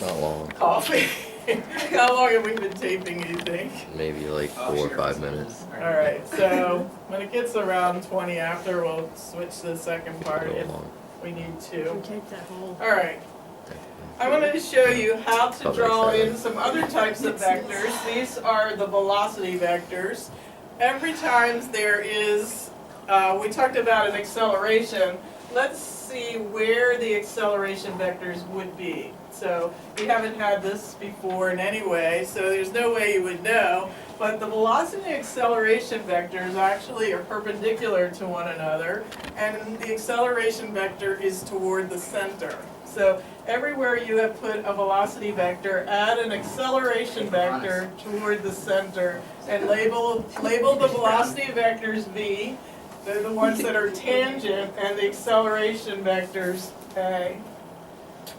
Not long. Coffee. How long have we been taping, you think? Maybe like 4 or 5 minutes. Alright, so when it gets around 20 after, we'll switch to the second part Go if along. we need to. Take that whole. Alright, I wanted to show you how to draw in some other types of vectors. These are the velocity vectors. Every time there is, we talked about an acceleration, let's see where the acceleration vectors would be. So we haven't had this before in any way, so there's no way you would know. But the velocity and acceleration vectors actually are perpendicular to one another, and the acceleration vector is toward the center. So everywhere you have put a velocity vector, add an acceleration vector toward the center, and label the velocity vectors V. They're the ones that are tangent, and the acceleration vectors A.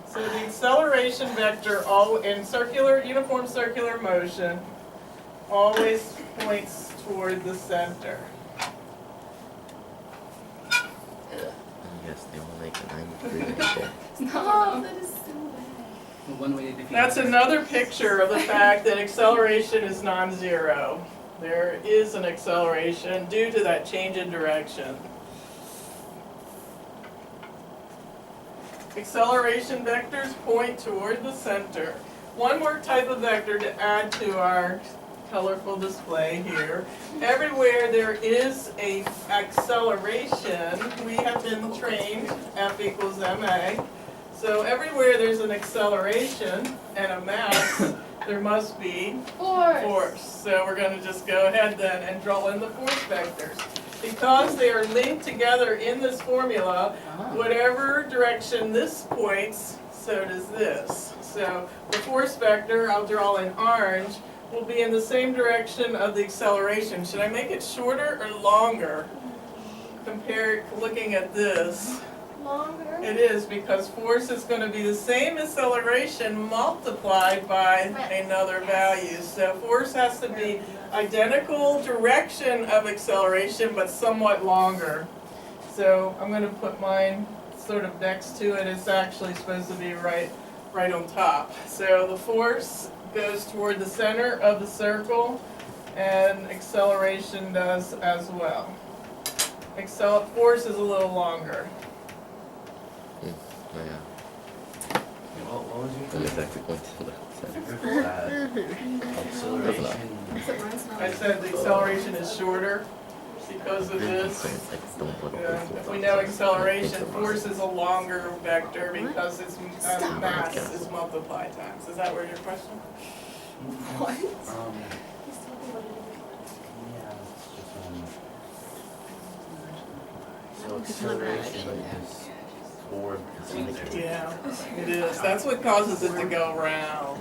So the acceleration vector, in uniform circular motion, always points toward the center. Yes, they will make a 93 inch. Oh, that is so bad. That's another picture of the fact that acceleration is non-zero. There is an acceleration due to that change in direction. Acceleration vectors point toward the center. One more type of vector to add to our colorful display here. Everywhere there is an acceleration, we have been trained F equals ma. So everywhere there's an acceleration and a mass, there must be force. So we're going to just go ahead then and draw in the force vectors. Because they are linked together in this formula, whatever direction this points, so does this. So the force vector, I'll draw in orange, will be in the same direction of the acceleration. Should I make it shorter or longer? Looking at this. Longer. It is, because force is going to be the same acceleration multiplied by another value. So force has to be identical direction of acceleration, but somewhat longer. So I'm going to put mine sort of next to it. It's actually supposed to be right on top. So the force goes toward the center of the circle, and acceleration does as well. Force is a little longer. Oh, yeah. What was your And exactly point to the center. acceleration? I said the acceleration is shorter because of this. If we know acceleration, force is a longer vector because its mass is multiplied times. Is that where your question? What? Yeah, it's just so acceleration is toward the center. Yeah, it is. That's what causes it to go round.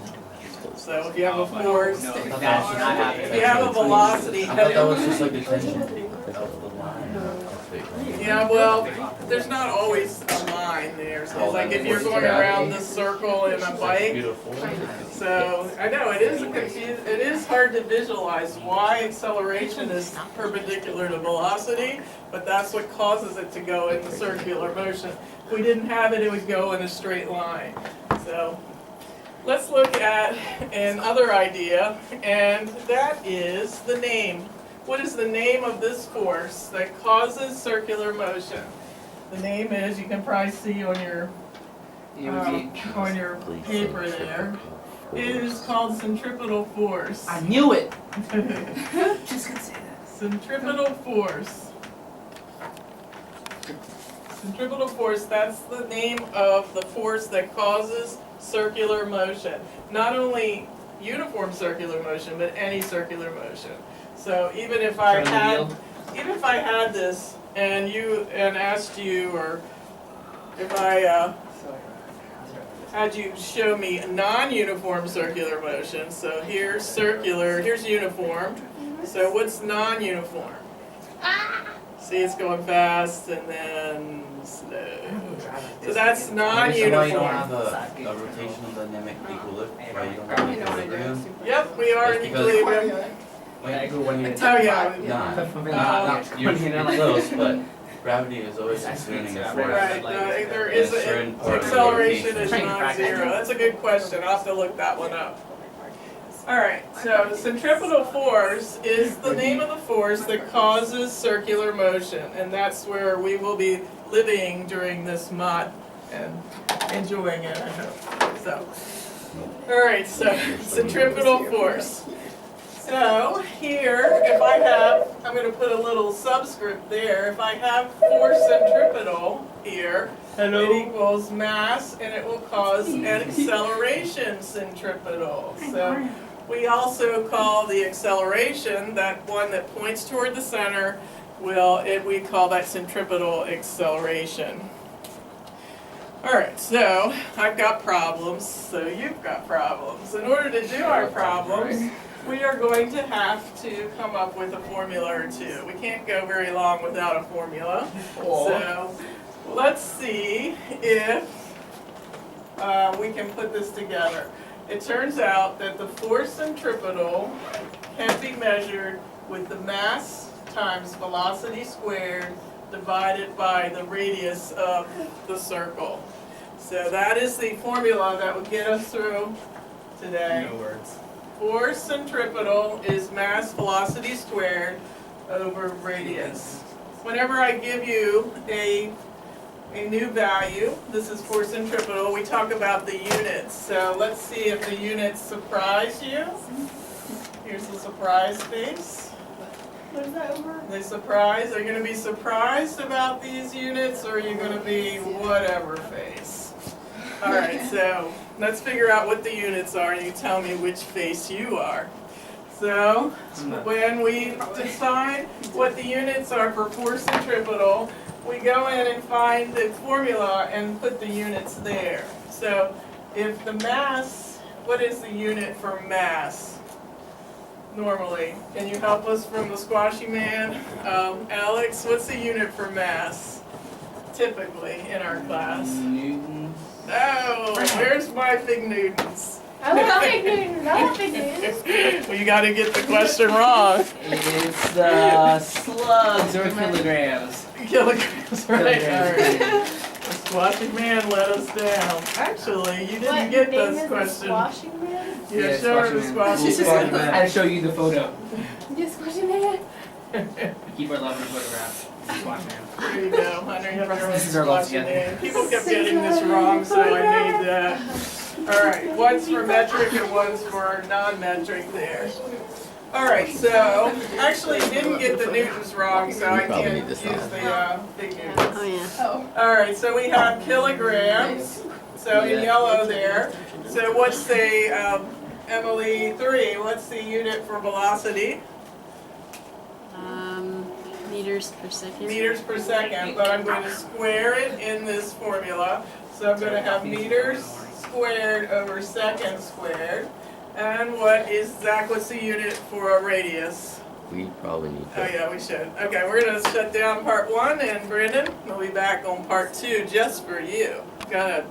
So if you have a force, if you have a velocity, I thought that was just like the tension of the line. yeah, well, there's not always a line there. So it's like if you're going around this circle in a bike. Beautiful. So I know it is hard to visualize why acceleration is perpendicular to velocity, but that's what causes it to go in the circular motion. If we didn't have it, it would go in a straight line. So let's look at another idea, and that is the name. What is the name of this force that causes circular motion? The name is, you can probably see on your paper there. It is called centripetal force. I knew it! Just gonna say that. Centripetal force. Centripetal force, that's the name of the force that causes circular motion. Not only uniform circular motion, but any circular motion. So even if I had this and asked you, or if I had you show me non-uniform circular motion, so here's circular, here's uniform. So what's non-uniform? See, it's going fast and then slow. So that's Maybe somebody don't non-uniform. have a rotational dynamic equilibrium, right? You don't have an equilibrium. Yep, we are in It's because- equilibrium. When you Oh, yeah. not you're close, but Gravity is always exerting a force. Right, there is Yeah, certain a, part of acceleration is Trying to crack it. non-zero. That's a good question. I'll have to look that one up. Alright, so centripetal force is the name of the force that causes circular motion, and that's where we will be living during this mod and enjoying it, I hope. So, alright, so centripetal force. So here, if I have, I'm going to put a little subscript there, if I have force centripetal here, it equals mass and it will cause an acceleration centripetal. So we also call the acceleration, that one that points toward the center, we call that centripetal acceleration. Alright, so I've got problems, so you've got problems. In order to do our problems, we are going to have to come up with a formula or two. We can't go very long without a formula. So let's see if we can put this together. It turns out that the force centripetal can be measured with the mass times velocity squared divided by the radius of the circle. So that is the formula that would get us through today. No words. Force centripetal is mass velocity squared over radius. Whenever I give you a new value, this is force centripetal, we talk about the units. So let's see if the units surprise you. Here's the surprise face. What is that over? Are you going to be surprised about these units, or are you going to be whatever face? Alright, so let's figure out what the units are and you tell me which face you are. So, when we decide what the units are for force centripetal, we go in and find the formula and put the units there. So, if the mass, what is the unit for mass? Normally, can you help us from the squashy man? Alex, what's the unit for mass? Typically in our class. Newton. Oh, where's my big Newtons? I love big Newtons. I love big Newtons. Well, you gotta get the question wrong. It's slugs or kilograms. Kilograms, right? Alright. The squashy man let us down. Actually, you didn't What, get your name this is the question. Squashing Man? Yeah, show her the squashy I man. had to show you the photo. You Squashing Man? Keep our love in photograph. Squash man. There you go, Hunter, you have your own This is our love squashy together. man. People kept getting this wrong, so I made that. Alright, one's for metric and one's for non-metric there. Alright, so, actually you didn't get the Newtons wrong, so I probably can't need use this the big Newtons. Oh, yeah. Oh. Alright, so we have kilograms, so in yellow there. So what's the, Emily 3, what's the unit for velocity? Meters per second. Meters per second, but I'm going to square it in this formula. So I'm going to have meters squared over seconds squared. And Zach, what's the unit for a radius? We probably need Oh to. yeah, we should. Okay, we're going to shut down part 1, and Brandon, we'll be back on part 2 just for you. Go ahead.